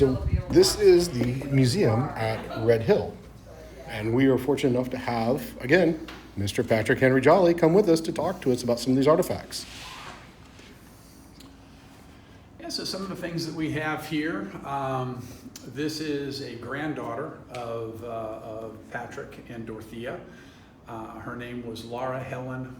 So this is the museum at Red Hill. And we are fortunate enough to have, again, Mr. Patrick Henry Jolly come with us to talk to us about some of these artifacts. Yeah, so some of the things that we have here, this is a granddaughter of Patrick and Dorothea. Her name was Laura Helen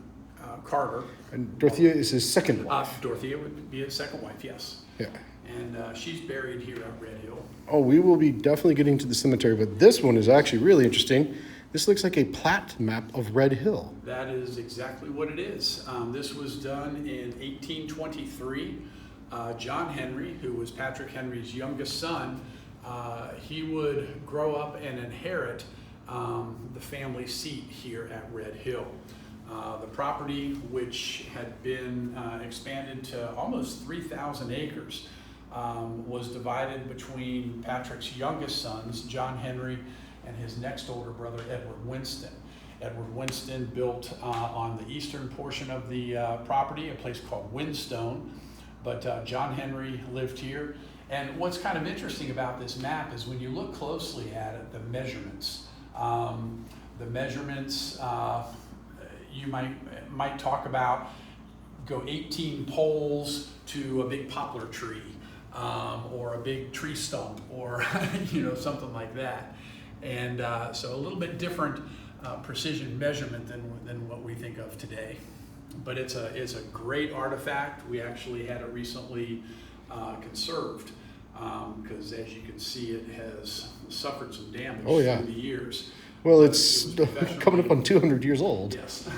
Carter. And Dorothea is his second wife. Dorothea would be his second wife, yes. Yeah. And she's buried here at Red Hill. Oh, we will be definitely getting to the cemetery, but this one is actually really interesting. This looks like a plat map of Red Hill. That is exactly what it is. This was done in 1823. John Henry, who was Patrick Henry's youngest son, he would grow up and inherit the family seat here at Red Hill. The property, which had been expanded to almost 3,000 acres, was divided between Patrick's youngest sons, John Henry, and his next older brother, Edward Winston. Edward Winston built on the eastern portion of the property, a place called Whinstone, but John Henry lived here. And what's kind of interesting about this map is when you look closely at it, the measurements. You might talk about go 18 poles to a big poplar tree, or a big tree stump, or something like that. And so a little bit different precision measurement than what we think of today. But it's a great artifact. We actually had it recently conserved because, as you can see, it has suffered some damage through the years. Well, it's coming up on 200 years old. Yes.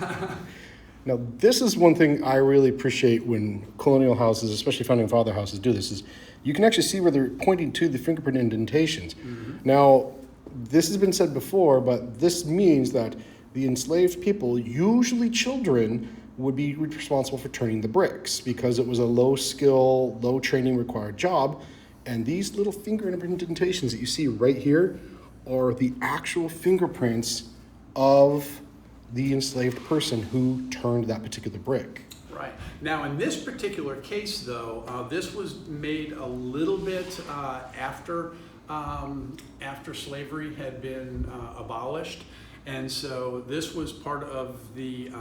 Now, this is one thing I really appreciate when colonial houses, especially founding father houses, do this, is you can actually see where they're pointing to the fingerprint indentations. Mm-hmm. Now, this has been said before, but this means that the enslaved people, usually children, would be responsible for turning the bricks because it was a low skill, low training required job. And these little finger indentations that you see right here are the actual fingerprints of the enslaved person who turned that particular brick. Right. Now, in this particular case, though, this was made a little bit after slavery had been abolished, and so this was part of the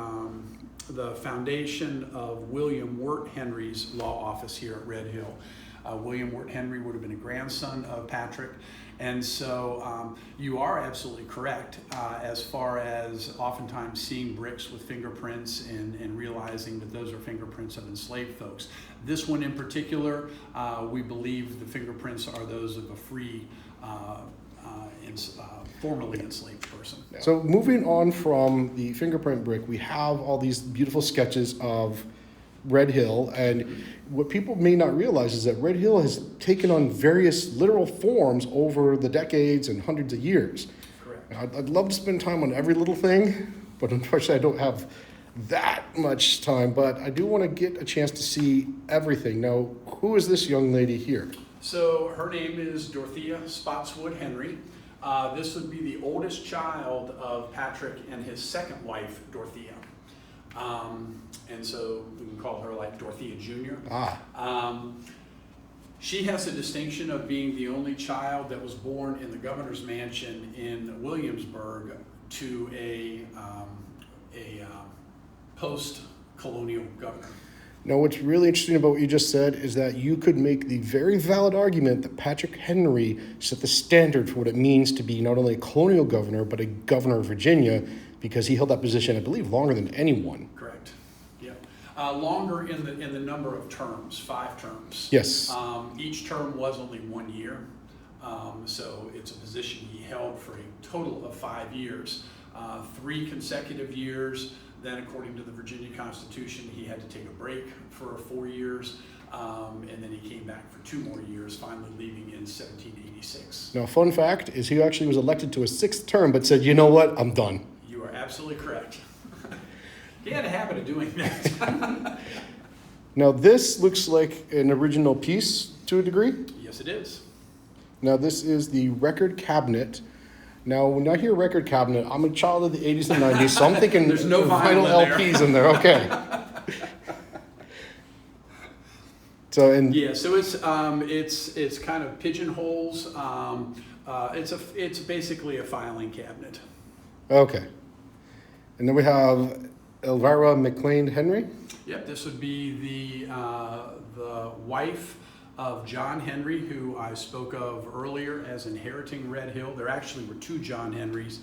foundation of William Wirt Henry's law office here at Red Hill. William Wirt Henry would have been a grandson of Patrick. And so you are absolutely correct as far as oftentimes seeing bricks with fingerprints and realizing that those are fingerprints of enslaved folks. This one in particular, we believe the fingerprints are those of a free, formerly enslaved person. So moving on from the fingerprint brick, we have all these beautiful sketches of Red Hill, and what people may not realize is that Red Hill has taken on various literal forms over the decades and hundreds of years. Correct. I'd love to spend time on every little thing, but unfortunately I don't have that much time, but I do want to get a chance to see everything. Now, who is this young lady here? So her name is Dorothea Spotswood Henry. This would be the oldest child of Patrick and his second wife, Dorothea. And so we can call her like Dorothea Jr. She has the distinction of being the only child that was born in the governor's mansion in Williamsburg to a post-colonial governor. Now, what's really interesting about what you just said is that you could make the very valid argument that Patrick Henry set the standard for what it means to be not only a colonial governor, but a governor of Virginia, because he held that position, I believe, longer than anyone. Correct. Yeah. Longer in the number of terms, 5 terms. Yes. Each term was only 1 year. So it's a position he held for a total of 5 years. 3 consecutive years. Then, according to the Virginia Constitution, he had to take a break for 4 years. And then he came back for 2 more years, finally leaving in 1786. Now, fun fact is he actually was elected to a 6th term, but said, you know what, I'm done. You are absolutely correct. He had a habit of doing that. Now, this looks like an original piece to a degree. Yes, it is. Now, this is the record cabinet. Now, when I hear record cabinet, I'm a child of the 80s and 90s, so I'm thinking there's no vinyl LPs in there. Okay. So and Yeah, so it's kind of pigeonholes. It's basically a filing cabinet. okay, and then we have Elvira McLean Henry. Yep, this would be the wife of John Henry, who I spoke of earlier as inheriting Red Hill. There actually were two John Henrys,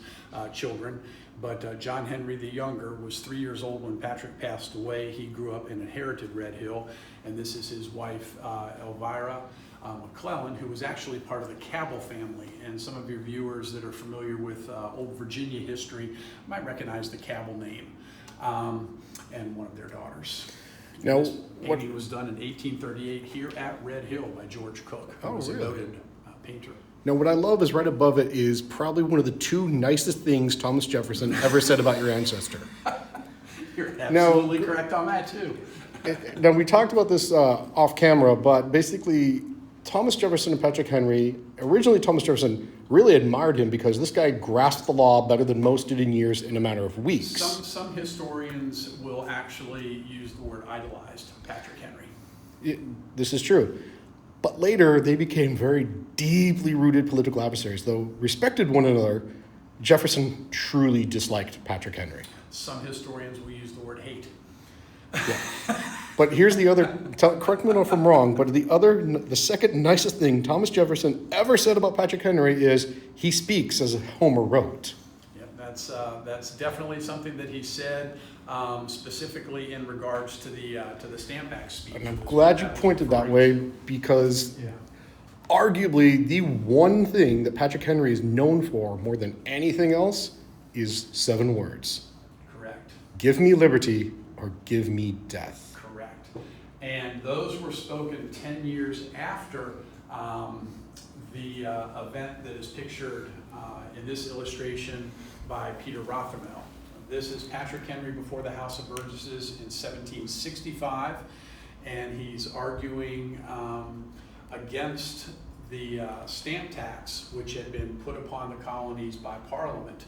children, but John Henry the younger was 3 years old when Patrick passed away. He grew up and inherited Red Hill, and this is his wife, Elvira McClellan, who was actually part of the Cabell family. And some of your viewers that are familiar with old Virginia history might recognize the Cabell name, and one of their daughters. Now, This painting was done in 1838 here at Red Hill by George Cook, who was really? a noted painter. Now, what I love is right above it is probably one of the two nicest things Thomas Jefferson ever said about your ancestor. You're absolutely correct on that too. Now, we talked about this off camera, but basically, Thomas Jefferson and Patrick Henry, originally Thomas Jefferson really admired him because this guy grasped the law better than most did in years in a matter of weeks. Some historians will actually use the word idolized Patrick Henry. This is true. But later, they became very deeply rooted political adversaries. Though respected one another, Jefferson truly disliked Patrick Henry. Some historians will use the word hate. Yeah. But here's the other, correct me if I'm wrong, but the second nicest thing Thomas Jefferson ever said about Patrick Henry is he speaks as Homer wrote. Yep, that's definitely something that he said, specifically in regards to the Stamp Act speech. And I'm glad you pointed that way because Yeah. arguably the one thing that Patrick Henry is known for more than anything else is 7 words. Correct. Give me liberty or give me death. Correct. And those were spoken 10 years after the event that is pictured in this illustration by Peter Rothermel. This is Patrick Henry before the House of Burgesses in 1765, and he's arguing against the stamp tax, which had been put upon the colonies by Parliament.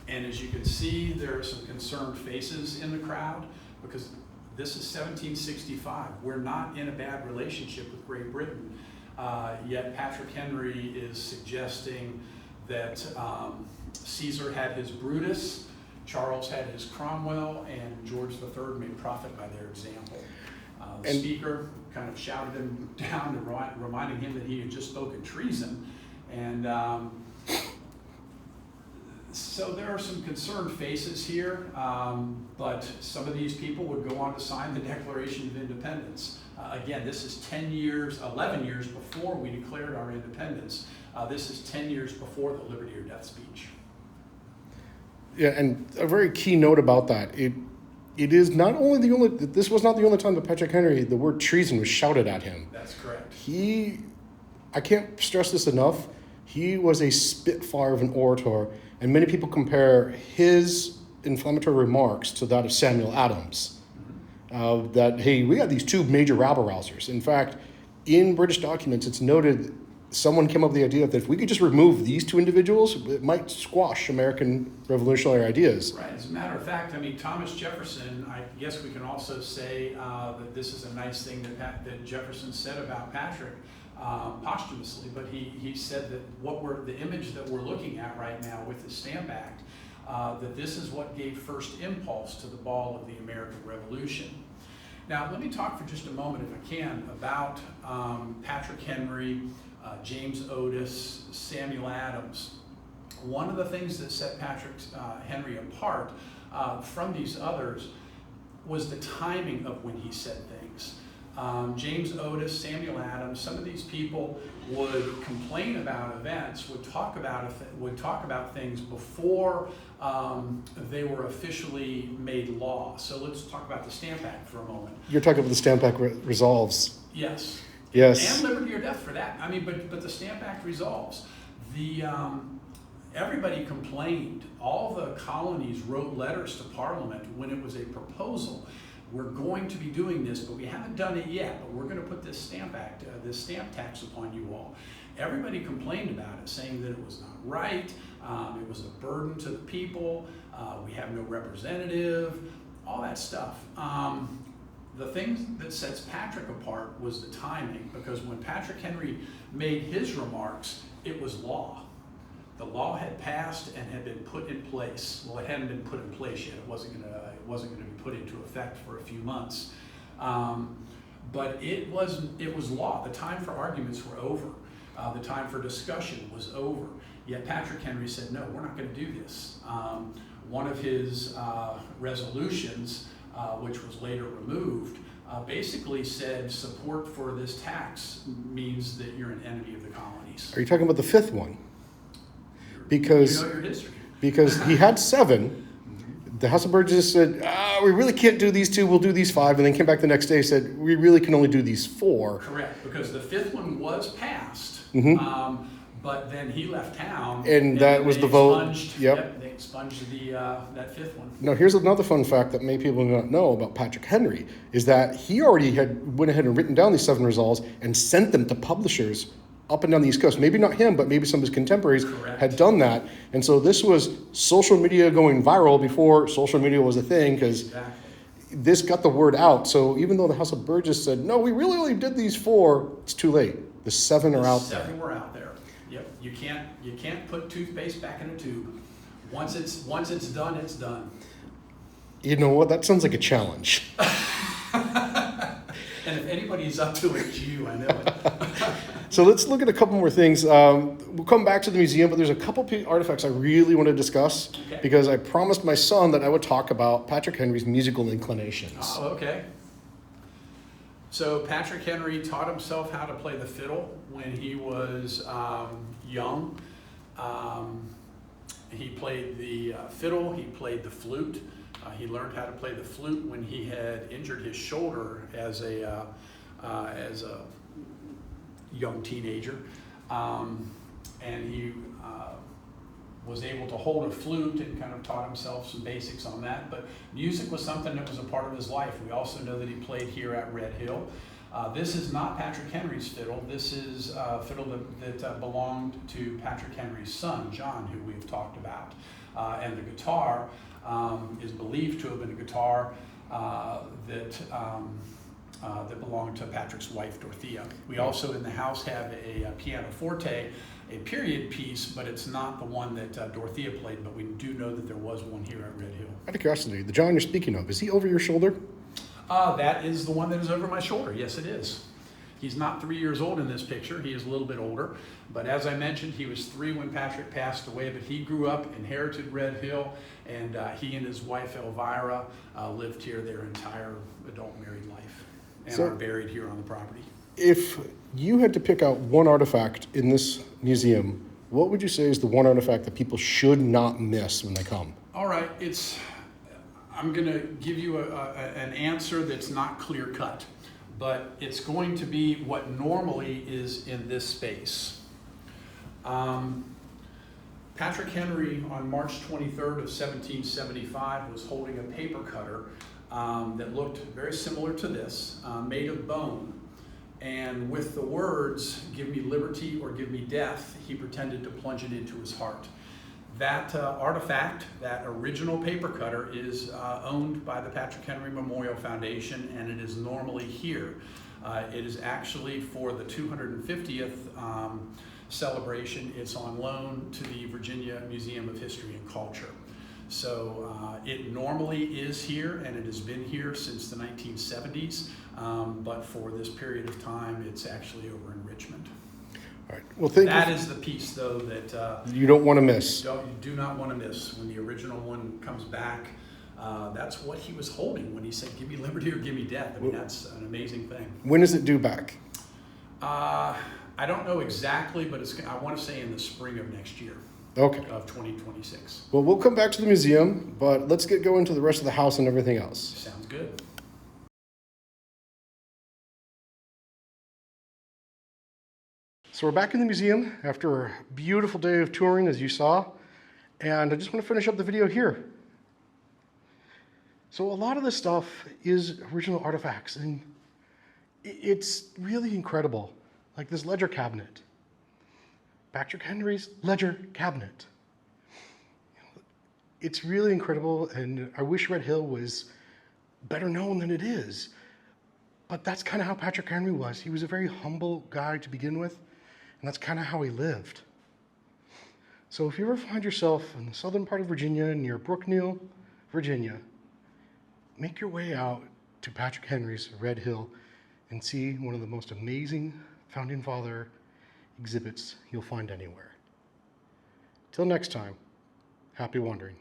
And as you can see, there are some concerned faces in the crowd because this is 1765. We're not in a bad relationship with Great Britain, yet Patrick Henry is suggesting that Caesar had his Brutus, Charles had his Cromwell, and George III may profit by their example. The speaker kind of shouted him down, reminding him that he had just spoken treason, and so there are some concerned faces here, but some of these people would go on to sign the Declaration of Independence. Again, this is 11 years before we declared our independence. This is 10 years before the Liberty or Death speech. Yeah, and a very key note about that, it is not only this was not the only time that Patrick Henry, the word treason was shouted at him. That's correct. I can't stress this enough, he was a spitfire of an orator, and many people compare his inflammatory remarks to that of Samuel Adams. That, hey, we got these two major rabble-rousers. In fact, in British documents, it's noted someone came up with the idea that if we could just remove these two individuals, it might squash American revolutionary ideas. Right. As a matter of fact, I mean, Thomas Jefferson, I guess we can also say that this is a nice thing that Jefferson said about Patrick posthumously, but he said that the image that we're looking at right now with the Stamp Act, that this is what gave first impulse to the ball of the American Revolution. Now, let me talk for just a moment, if I can, about Patrick Henry, James Otis, Samuel Adams. One of the things that set Patrick Henry apart from these others was the timing of when he said things. James Otis, Samuel Adams, some of these people would complain about events, would talk about things before they were officially made law. So let's talk about the Stamp Act for a moment. You're talking about the Stamp Act resolves. Yes. Yes. And liberty or death for that. I mean, but the Stamp Act resolves. Everybody complained. All the colonies wrote letters to Parliament when it was a proposal. We're going to be doing this, but we haven't done it yet, but we're going to put this Stamp Act, this stamp tax upon you all. Everybody complained about it, saying that it was not right, it was a burden to the people, we have no representative, all that stuff. the thing that sets Patrick apart was the timing, because when Patrick Henry made his remarks, it was law. The law had passed and had been put in place. Well, it hadn't been put in place yet. It wasn't going to be put into effect for a few months. But it was law. The time for arguments were over. The time for discussion was over. Yet Patrick Henry said, no, we're not going to do this. One of his resolutions, which was later removed, basically said support for this tax means that you're an enemy of the colonies. Are you talking about the fifth one? Because, you know your history. Because he had 7. The House of Burgesses said, we really can't do these 2, we'll do these 5, and then came back the next day and said, we really can only do these 4. Correct, because the 5th one was passed, but then he left town. And that was the vote. Yep, they expunged that 5th one. Now, here's another fun fact that many people do not know about Patrick Henry, is that he already went ahead and written down these 7 resolves and sent them to publishers up and down the East Coast. Maybe not him, but maybe some of his contemporaries had done that. And so this was social media going viral before social media was a thing, because this got the word out. So even though the House of Burgesses said, no, we really only did these 4, it's too late. The 7 are out there. 7 were out there. Yep. You can't put toothpaste back in a tube. Once it's done, it's done. You know what? That sounds like a challenge. And if anybody's up to it, it's you. I know it. So let's look at a couple more things. We'll come back to the museum, but there's a couple artifacts I really want to discuss, because I promised my son that I would talk about Patrick Henry's musical inclinations. Oh, okay. So Patrick Henry taught himself how to play the fiddle when he was young. He played the fiddle, he played the flute. He learned how to play the flute when he had injured his shoulder as a young teenager, and he was able to hold a flute and kind of taught himself some basics on that. But music was something that was a part of his life. We also know that he played here at Red Hill. This is not Patrick Henry's fiddle. This is a fiddle that belonged to Patrick Henry's son, John, who we've talked about. And the guitar is believed to have been a guitar that belonged to Patrick's wife, Dorothea. We also in the house have a pianoforte, a period piece, but it's not the one that Dorothea played, but we do know that there was one here at Red Hill. Out of curiosity, the John you're speaking of, is he over your shoulder? That is the one that is over my shoulder. Yes, it is. He's not 3 years old in this picture. He is a little bit older. But as I mentioned, he was 3 when Patrick passed away, but he grew up, inherited Red Hill, and he and his wife, Elvira, lived here their entire adult married life and are buried here on the property. If you had to pick out one artifact in this museum, what would you say is the one artifact that people should not miss when they come? All right, I'm going to give you an answer that's not clear-cut, but it's going to be what normally is in this space. Patrick Henry, on March 23rd of 1775, was holding a paper cutter that looked very similar to this, made of bone. And with the words, "Give me liberty or give me death," he pretended to plunge it into his heart. That artifact, that original paper cutter, is owned by the Patrick Henry Memorial Foundation, and it is normally here. It is actually for the 250th celebration. It's on loan to the Virginia Museum of History and Culture. So it normally is here, and it has been here since the 1970s, but for this period of time, it's actually over in Richmond. All right. Well, that is the piece, though, that you don't want to miss. You do not want to miss. When the original one comes back, that's what he was holding when he said, "Give me liberty or give me death." I mean, that's an amazing thing. When is it due back? I don't know exactly, but I want to say in the spring of next year. Okay. Of 2026. Well, we'll come back to the museum, but let's get going to the rest of the house and everything else. Sounds good. So we're back in the museum after a beautiful day of touring, as you saw, and I just want to finish up the video here. So a lot of this stuff is original artifacts, and it's really incredible. Like this ledger cabinet. Patrick Henry's ledger cabinet. It's really incredible, and I wish Red Hill was better known than it is. But that's kind of how Patrick Henry was. He was a very humble guy to begin with, and that's kind of how he lived. So if you ever find yourself in the southern part of Virginia, near Brookneal, Virginia, make your way out to Patrick Henry's Red Hill and see one of the most amazing Founding Father exhibits you'll find anywhere. Till next time, happy wandering.